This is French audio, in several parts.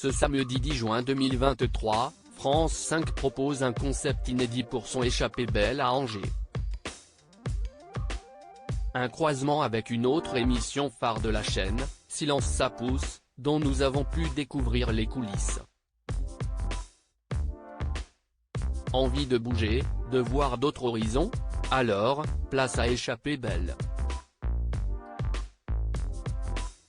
Ce samedi 10 juin 2023, France 5 propose un concept inédit pour son Échappée belle à Angers. Un croisement avec une autre émission phare de la chaîne, Silence ça pousse, dont nous avons pu découvrir les coulisses. Envie de bouger, de voir d'autres horizons? Alors, place à Échappée belle.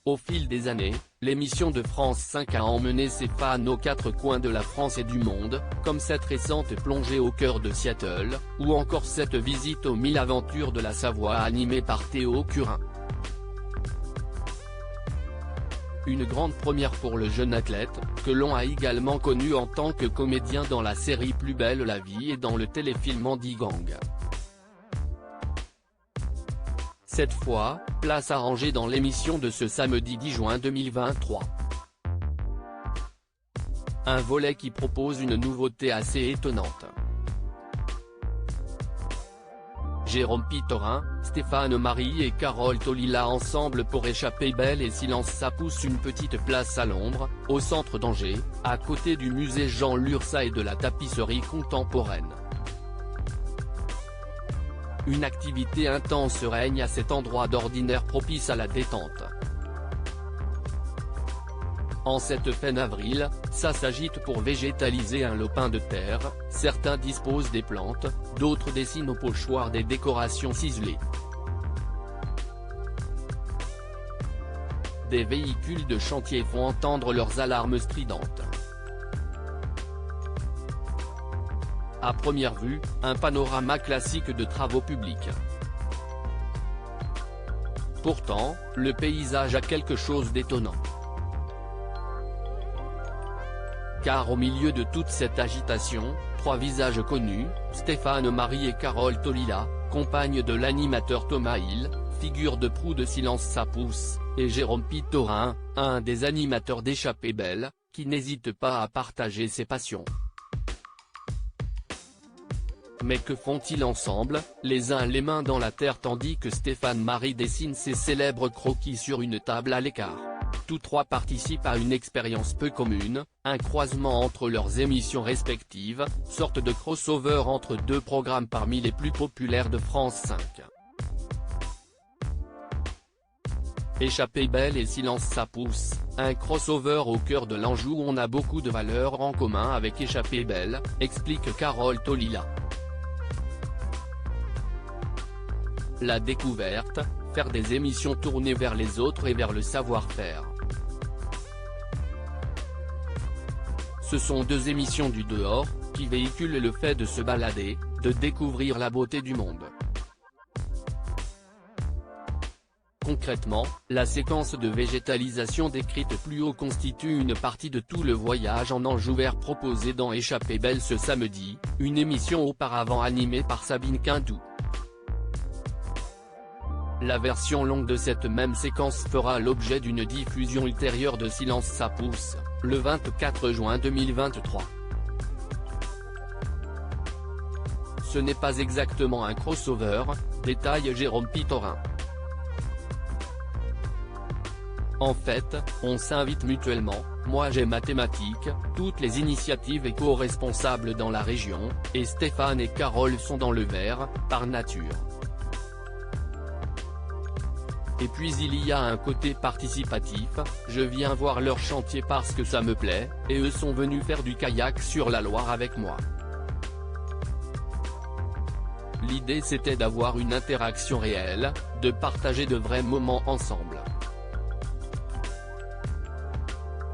Au fil des années, l'émission de France 5 a emmené ses fans aux quatre coins de la France et du monde, comme cette récente plongée au cœur de Seattle, ou encore cette visite aux 1000 aventures de la Savoie animée par Théo Curin. Une grande première pour le jeune athlète, que l'on a également connu en tant que comédien dans la série Plus belle la vie et dans le téléfilm Andy Gang. Cette fois, place à Angers dans l'émission de ce samedi 10 juin 2023. Un volet qui propose une nouveauté assez étonnante. Jérôme Pittorin, Stéphane Marie et Carole Tolila ensemble pour Échappée belle et Silence ça pousse, une petite place à l'ombre, au centre d'Angers, à côté du musée Jean Lurçat et de la tapisserie contemporaine. Une activité intense règne à cet endroit d'ordinaire propice à la détente. En cette fin avril, ça s'agite pour végétaliser un lopin de terre, certains disposent des plantes, d'autres dessinent au pochoir des décorations ciselées. Des véhicules de chantier font entendre leurs alarmes stridentes. À première vue, un panorama classique de travaux publics. Pourtant, le paysage a quelque chose d'étonnant. Car au milieu de toute cette agitation, trois visages connus, Stéphane Marie et Carole Tolila, compagne de l'animateur Thomas Hill, figure de proue de Silence ça pousse, et Jérôme Pittorin, un des animateurs d'Échappée belle, qui n'hésite pas à partager ses passions. Mais que font-ils ensemble, les uns les mains dans la terre tandis que Stéphane Marie dessine ses célèbres croquis sur une table à l'écart? Tous trois participent à une expérience peu commune, un croisement entre leurs émissions respectives, sorte de crossover entre deux programmes parmi les plus populaires de France 5. Échappée belle et Silence ça pousse, un crossover au cœur de l'Anjou où on a beaucoup de valeurs en commun avec Échappée belle, explique Carole Tolila. La découverte, faire des émissions tournées vers les autres et vers le savoir-faire. Ce sont deux émissions du dehors, qui véhiculent le fait de se balader, de découvrir la beauté du monde. Concrètement, la séquence de végétalisation décrite plus haut constitue une partie de tout le voyage en Anjou vert proposé dans Échappée belle ce samedi, une émission auparavant animée par Sabine Quindou. La version longue de cette même séquence fera l'objet d'une diffusion ultérieure de Silence ça pousse, le 24 juin 2023. Ce n'est pas exactement un crossover, détaille Jérôme Pittorin. En fait, on s'invite mutuellement, moi j'ai mathématiques, toutes les initiatives éco-responsables dans la région, et Stéphane et Carole sont dans le vert, par nature. Et puis il y a un côté participatif, je viens voir leur chantier parce que ça me plaît, et eux sont venus faire du kayak sur la Loire avec moi. L'idée c'était d'avoir une interaction réelle, de partager de vrais moments ensemble.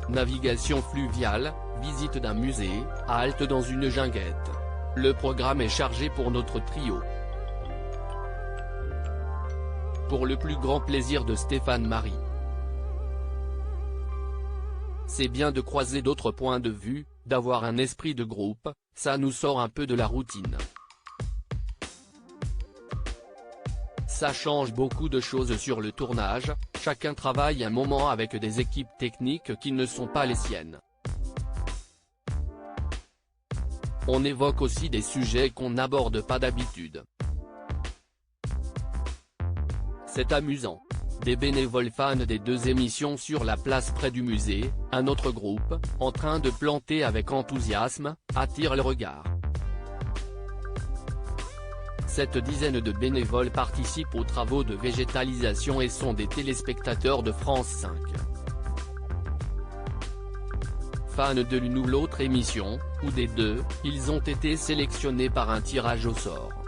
Navigation fluviale, visite d'un musée, halte dans une junguette. Le programme est chargé pour notre trio. Pour le plus grand plaisir de Stéphane Marie. C'est bien de croiser d'autres points de vue, d'avoir un esprit de groupe, ça nous sort un peu de la routine. Ça change beaucoup de choses sur le tournage, chacun travaille un moment avec des équipes techniques qui ne sont pas les siennes. On évoque aussi des sujets qu'on n'aborde pas d'habitude. C'est amusant. Des bénévoles fans des deux émissions sur la place près du musée, un autre groupe, en train de planter avec enthousiasme, attire le regard. Cette dizaine de bénévoles participent aux travaux de végétalisation et sont des téléspectateurs de France 5. Fans de l'une ou l'autre émission, ou des deux, ils ont été sélectionnés par un tirage au sort.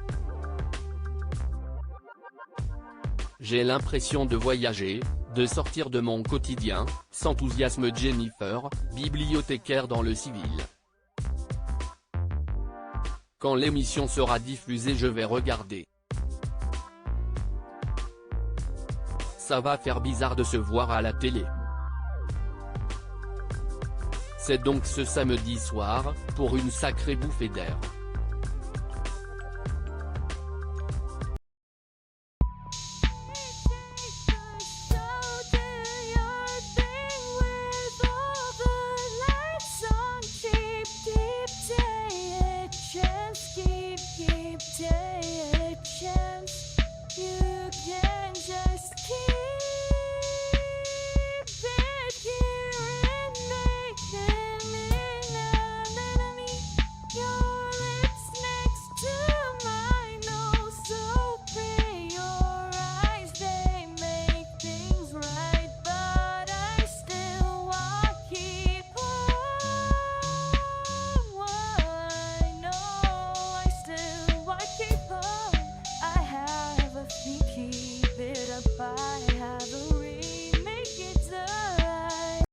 J'ai l'impression de voyager, de sortir de mon quotidien, s'enthousiasme Jennifer, bibliothécaire dans le civil. Quand l'émission sera diffusée je vais regarder. Ça va faire bizarre de se voir à la télé. C'est donc ce samedi soir, pour une sacrée bouffée d'air.